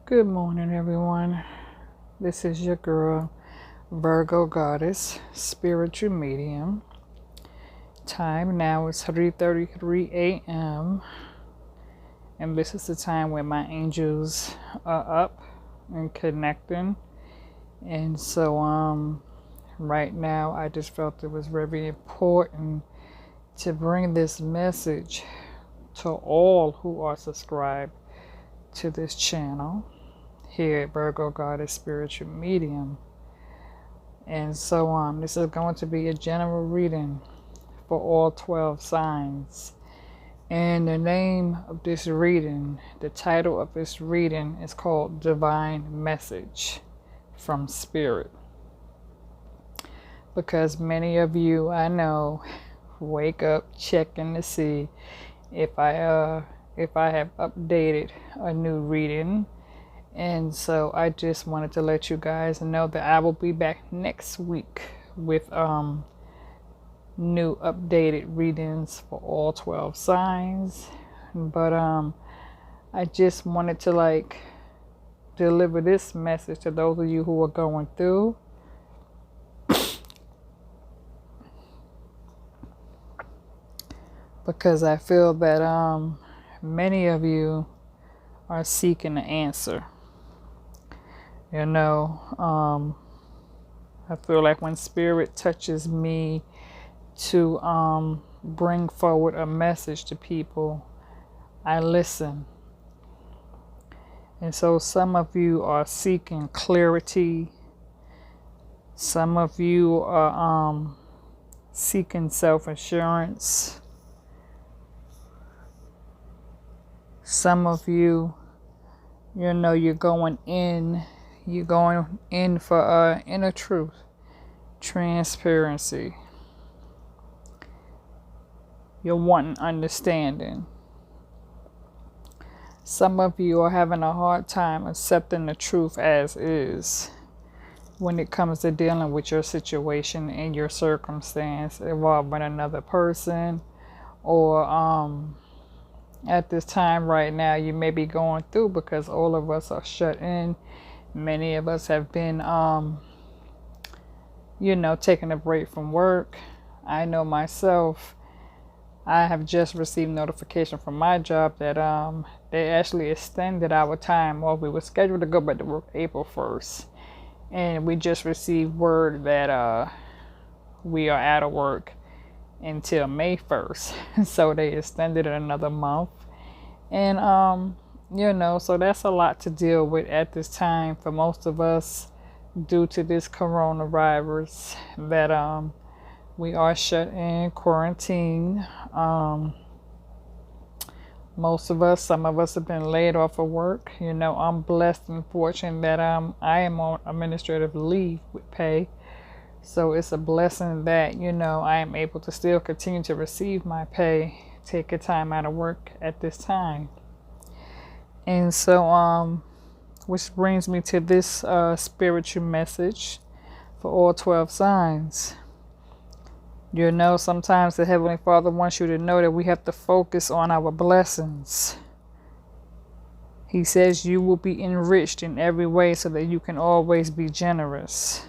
Good morning, everyone. This is your girl, Virgo Goddess, Spiritual Medium. Time now is 3:33 a.m. and this is the time when my angels are up and connecting. And so right now I just felt it was very important to bring this message to all who are subscribed to this channel here at Virgo Goddess Spiritual Medium. And so this is going to be a general reading for all 12 signs. And the name of this reading, the title of this reading is called Divine Message from Spirit. Because many of you, I know, wake up checking to see if I have updated a new reading. And so I just wanted to let you guys know that I will be back next week with new updated readings for all 12 signs. But I just wanted to deliver this message to those of you who are going through. Because I feel that many of you are seeking an answer. I feel like when Spirit touches me to bring forward a message to people, I listen. And so some of you are seeking clarity. Some of you are seeking self-assurance. Some of you, you're going in for inner truth, transparency. You're wanting understanding. Some of you are having a hard time accepting the truth as is when it comes to dealing with your situation and your circumstance involving another person, or at this time right now you may be going through, because all of us are shut in. Many of us have been taking a break from work. I know myself, I have just received notification from my job that they actually extended our time. Well, we were scheduled to go back to work April 1st, and we just received word that we are out of work until May 1st. So they extended it another month. And so that's a lot to deal with at this time for most of us, due to this coronavirus, that we are shut in, quarantine. Most of us, some of us have been laid off of work. I'm blessed and fortunate that I am on administrative leave with pay. So it's a blessing that, I am able to still continue to receive my pay, take a time out of work at this time. And so, which brings me to this spiritual message for all 12 signs. Sometimes the Heavenly Father wants you to know that we have to focus on our blessings. He says you will be enriched in every way so that you can always be generous.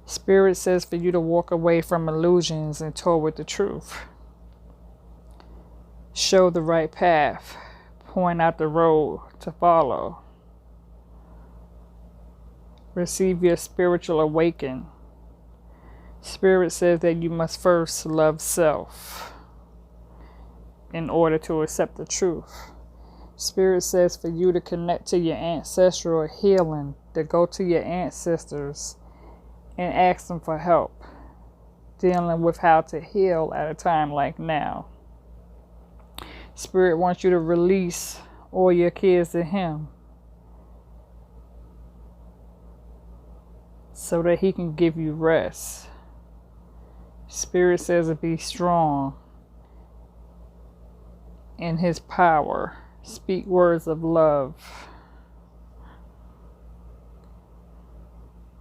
Spirit says for you to walk away from illusions and toward the truth. Show the right path. Point out the road to follow. Receive your spiritual awakening. Spirit says that you must first love self in order to accept the truth. Spirit says for you to connect to your ancestral healing, to go to your ancestors and ask them for help dealing with how to heal at a time like now. Spirit wants you to release all your kids to Him so that He can give you rest. Spirit says to be strong in His power. Speak words of love.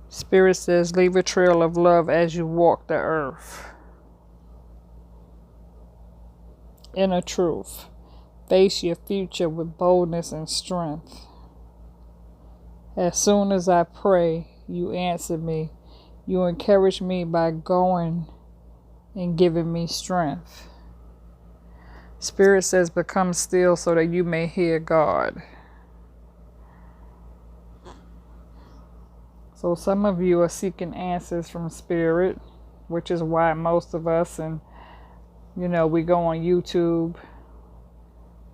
Spirit says leave a trail of love as you walk the earth. Inner truth. Face your future with boldness and strength. As soon as I pray, you answer me. You encourage me by going and giving me strength. Spirit says, become still so that you may hear God. So some of you are seeking answers from Spirit, which is why most of us, and we go on YouTube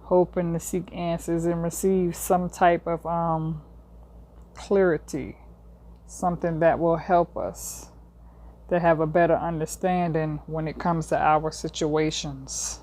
hoping to seek answers and receive some type of clarity, something that will help us to have a better understanding when it comes to our situations.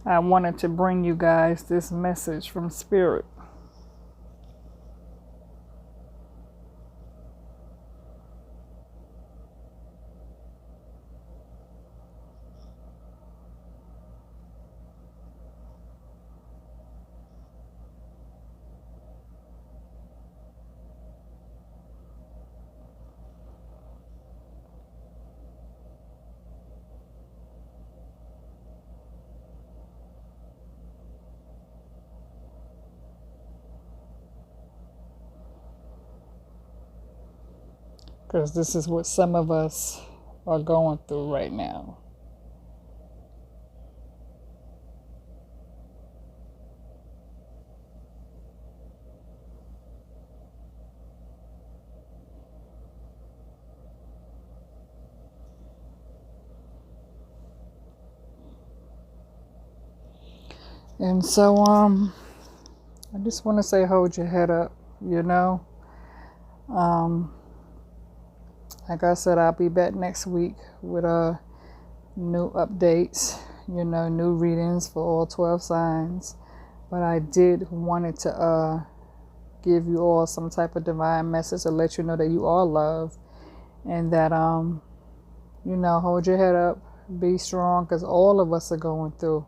I wanted to bring you guys this message from Spirit. Because this is what some of us are going through right now. And so, I just want to say, hold your head up, Like I said, I'll be back next week with new updates, new readings for all 12 signs. But I did wanted to give you all some type of divine message to let you know that you are loved and that, hold your head up, be strong, because all of us are going through.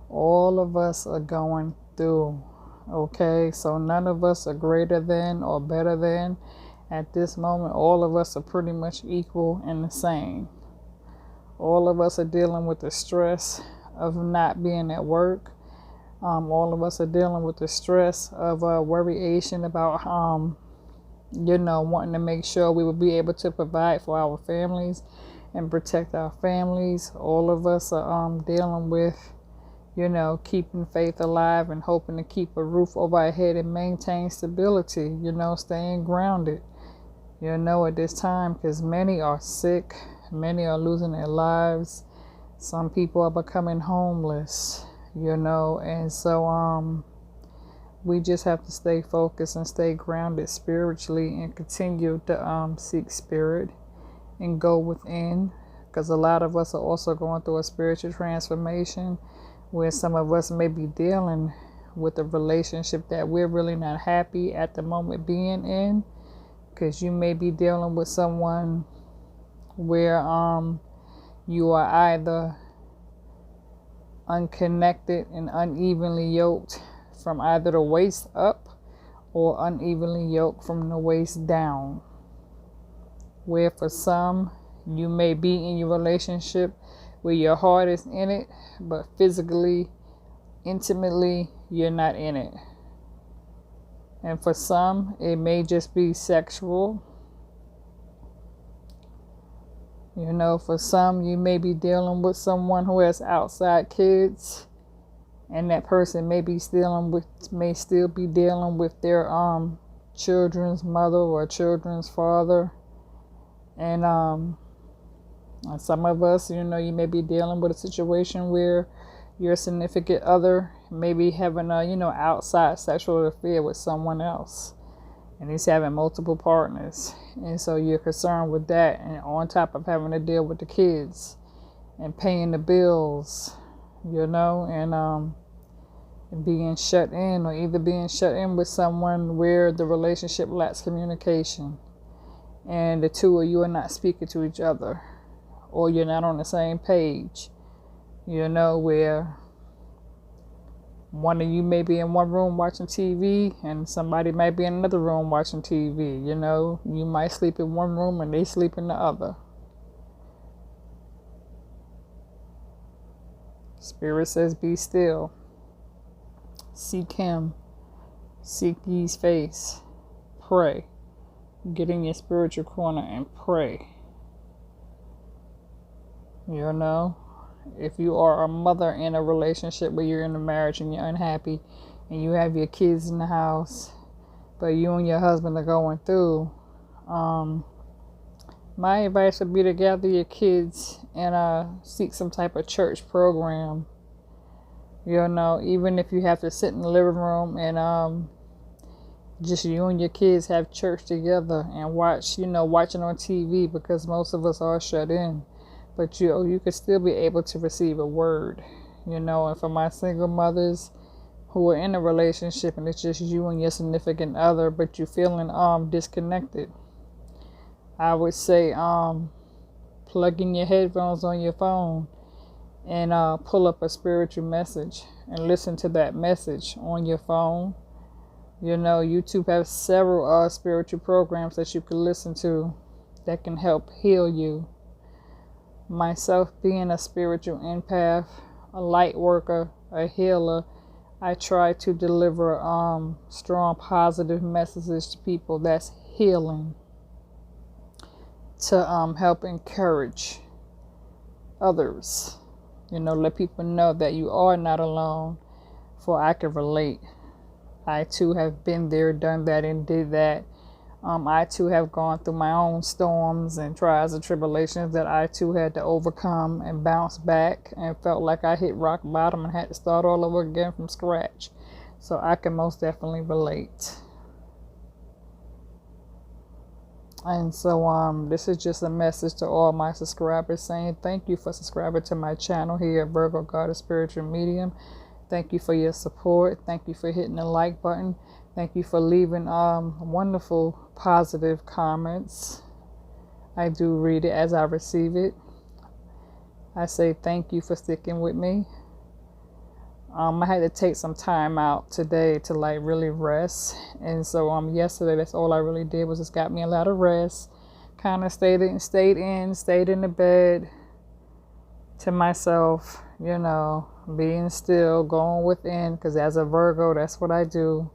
All of us are going through, okay? So none of us are greater than or better than. At this moment, all of us are pretty much equal and the same. All of us are dealing with the stress of not being at work. All of us are dealing with the stress of worryation about, wanting to make sure we will be able to provide for our families and protect our families. All of us are dealing with, keeping faith alive and hoping to keep a roof over our head and maintain stability, staying grounded. At this time, because many are sick, many are losing their lives, some people are becoming homeless, and so we just have to stay focused and stay grounded spiritually and continue to seek Spirit and go within, because a lot of us are also going through a spiritual transformation where some of us may be dealing with a relationship that we're really not happy at the moment being in. Because you may be dealing with someone where you are either unconnected and unevenly yoked from either the waist up or unevenly yoked from the waist down. Where for some, you may be in your relationship where your heart is in it, but physically, intimately, you're not in it. And for some, it may just be sexual. For some, you may be dealing with someone who has outside kids, and that person may still be dealing with their children's mother or children's father. And some of us, you may be dealing with a situation where your significant other may be having a, outside sexual affair with someone else. and he's having multiple partners. And so you're concerned with that, and on top of having to deal with the kids and paying the bills, and being shut in, or either being shut in with someone where the relationship lacks communication and the two of you are not speaking to each other, or you're not on the same page, where one of you may be in one room watching TV and somebody might be in another room watching TV. You might sleep in one room and they sleep in the other. Spirit says, be still. Seek him. Seek ye's face. Pray. Get in your spiritual corner and pray. If you are a mother in a relationship where you're in a marriage and you're unhappy and you have your kids in the house, but you and your husband are going through, my advice would be to gather your kids and seek some type of church program. Even if you have to sit in the living room and just you and your kids have church together and watching on TV, because most of us are shut in. But you could still be able to receive a word, and for my single mothers who are in a relationship and it's just you and your significant other, but you're feeling disconnected, I would say plug in your headphones on your phone and pull up a spiritual message and listen to that message on your phone. YouTube has several spiritual programs that you can listen to that can help heal you. Myself being a spiritual empath, a light worker, a healer, I try to deliver strong positive messages to people that's healing, to help encourage others. Let people know that you are not alone, for I can relate. I too have been there, done that, and did that. I too have gone through my own storms and trials and tribulations that I too had to overcome and bounce back, and felt like I hit rock bottom and had to start all over again from scratch. So I can most definitely relate. And so this is just a message to all my subscribers saying thank you for subscribing to my channel here at Virgo Goddess Spiritual Medium. Thank you for your support. Thank you for hitting the like button. Thank you for leaving wonderful positive comments. I do read it as I receive it. I say thank you for sticking with me. I had to take some time out today to really rest. And so yesterday, that's all I really did, was just got me a lot of rest. Kind of stayed in the bed to myself, being still, going within, because as a Virgo, that's what I do.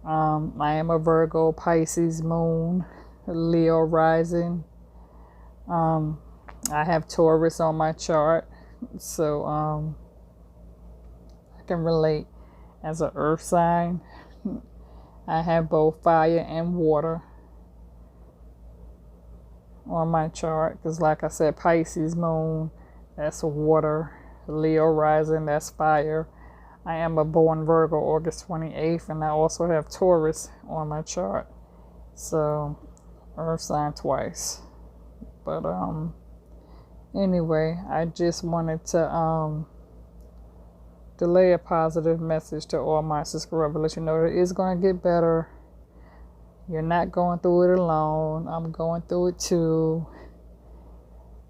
I am a Virgo, Pisces moon, Leo rising. I have Taurus on my chart, so I can relate. As an earth sign, I have both fire and water on my chart, because like I said, Pisces moon, that's water. Leo rising, that's fire. I am a born Virgo, August 28th, and I also have Taurus on my chart. So, earth sign twice. But anyway, I just wanted to delay a positive message to all my subscribers, let you know that it is going to get better. You're not going through it alone. I'm going through it too.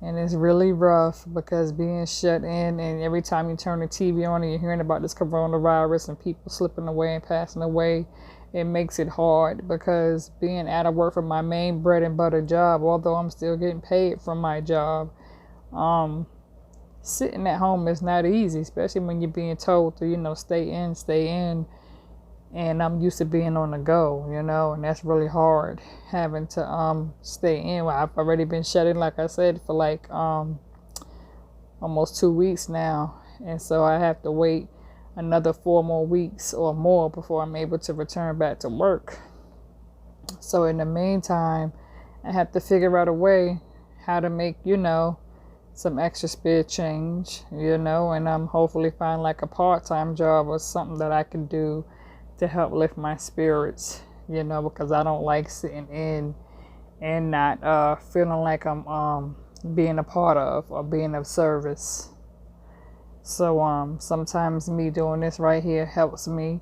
And it's really rough, because being shut in, and every time you turn the TV on and you're hearing about this coronavirus and people slipping away and passing away, it makes it hard, because being out of work from my main bread and butter job, although I'm still getting paid from my job, sitting at home is not easy, especially when you're being told to, stay in. And I'm used to being on the go, and that's really hard, having to stay in. Well, I've already been shut in, like I said, for almost 2 weeks now. And so I have to wait another 4 more weeks or more before I'm able to return back to work. So in the meantime, I have to figure out a way how to make, some extra spare change, and hopefully find a part-time job or something that I can do to help lift my spirits, because I don't like sitting in and not feeling like I'm being a part of or being of service. So sometimes me doing this right here helps me,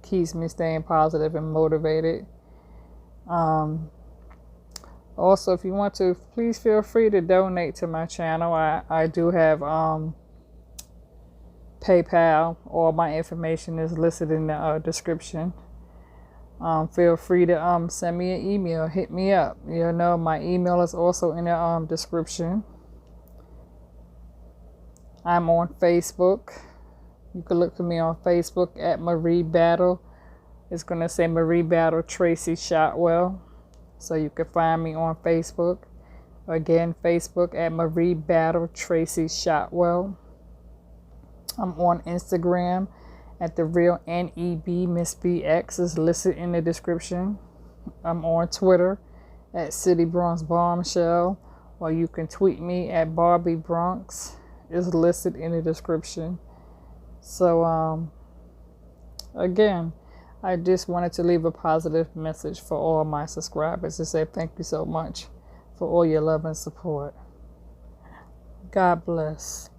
keeps me staying positive and motivated. Also, if you want to, please feel free to donate to my channel. I do have PayPal. All my information is listed in the description. Feel free to send me an email, hit me up. My email is also in the description. I'm on Facebook. You can look for me on Facebook at Marie Battle. It's going to say Marie Battle Tracy Shotwell. So you can find me on Facebook. Again, Facebook at Marie Battle Tracy Shotwell. I'm on Instagram at the real NEB Miss BX is listed in the description. I'm on Twitter at City Bronx Bombshell, or you can tweet me at Barbie Bronx. Is listed in the description. So again, I just wanted to leave a positive message for all my subscribers to say thank you so much for all your love and support. God bless.